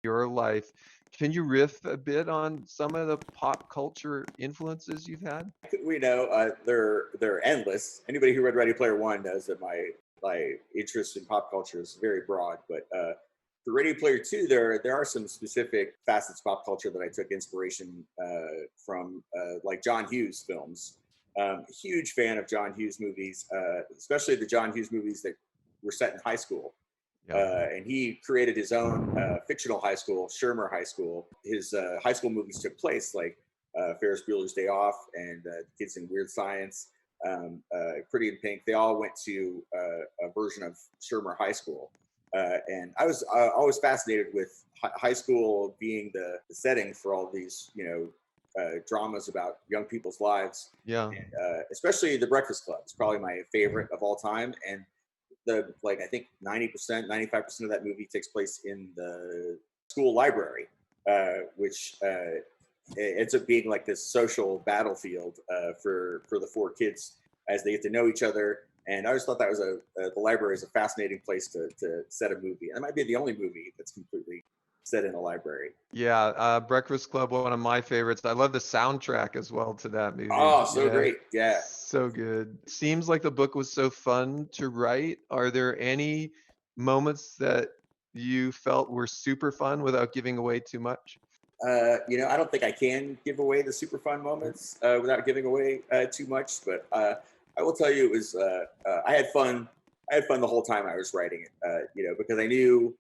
your life. Can you riff a bit on some of the pop culture influences you've had? We know they're endless. Anybody who read Ready Player One knows that my interest in pop culture is very broad. But for Ready Player Two, there are some specific facets of pop culture that I took inspiration from, like John Hughes films. Huge fan of John Hughes movies, especially the John Hughes movies that were set in high school. Yeah. And he created his own fictional high school, Shermer High School. His high school movies took place like Ferris Bueller's Day Off and Kids in Weird Science, Pretty in Pink. They all went to a version of Shermer High School. And I was always fascinated with high school being the setting for all these, dramas about young people's lives. Yeah. And especially The Breakfast Club. It's probably my favorite of all time. And I think 90%, 95% of that movie takes place in the school library, which ends up being like this social battlefield for the four kids as they get to know each other. And I always thought that was the library is a fascinating place to set a movie. And it might be the only movie that's completely set in a library. Yeah, Breakfast Club, one of my favorites. I love the soundtrack as well to that movie. Oh, so Yeah, great. Yeah. so good. Seems like the book was so fun to write. Are there any moments that you felt were super fun without giving away too much? I don't think I can give away the super fun moments without giving away too much, but I will tell you it was I had fun. I had fun the whole time I was writing it. Because I knew,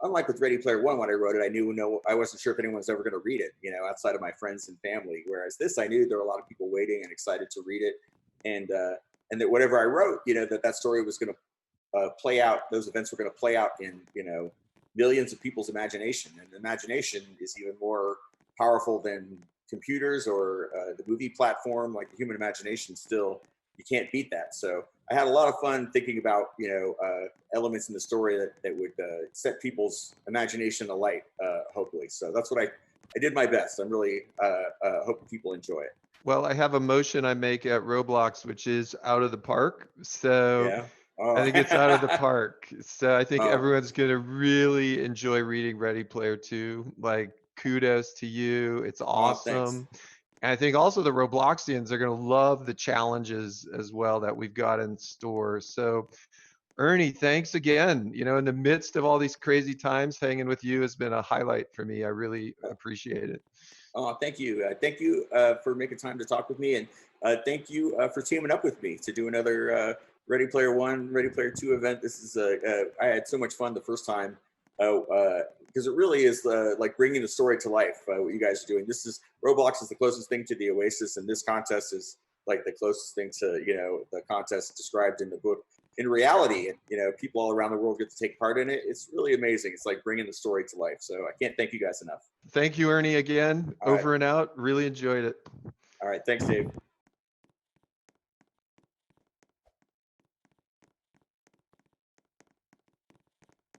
unlike with Ready Player One, when I wrote it, I wasn't sure if anyone was ever going to read it, outside of my friends and family. Whereas this, I knew there were a lot of people waiting and excited to read it, and that whatever I wrote, that story was going to play out. Those events were going to play out in millions of people's imagination, and imagination is even more powerful than computers or the movie platform. Like the human imagination, still you can't beat that. So I had a lot of fun thinking about elements in the story that would set people's imagination alight, hopefully. So that's what I did my best. I'm really hoping people enjoy it. Well, I have a motion I make at Roblox, which is out of the park. So Yeah. I Oh. think it's out of the park. So I think Oh. everyone's gonna really enjoy reading Ready Player Two. Like, kudos to you. It's Oh. Thanks. awesome. And I think also the Robloxians are gonna love the challenges as well that we've got in store. So Ernie, thanks again. In the midst of all these crazy times, hanging with you has been a highlight for me. I really appreciate it. Oh, thank you. Thank you for making time to talk with me. And thank you for teaming up with me to do another Ready Player One, Ready Player Two event. This is, I had so much fun the first time because it really is like bringing the story to life, what you guys are doing. Roblox is the closest thing to the Oasis, and this contest is like the closest thing to, the contest described in the book in reality. And, people all around the world get to take part in it. It's really amazing. It's like bringing the story to life. So I can't thank you guys enough. Thank you, Ernie, again. All right. Over and out. Really enjoyed it. All right. Thanks, Dave.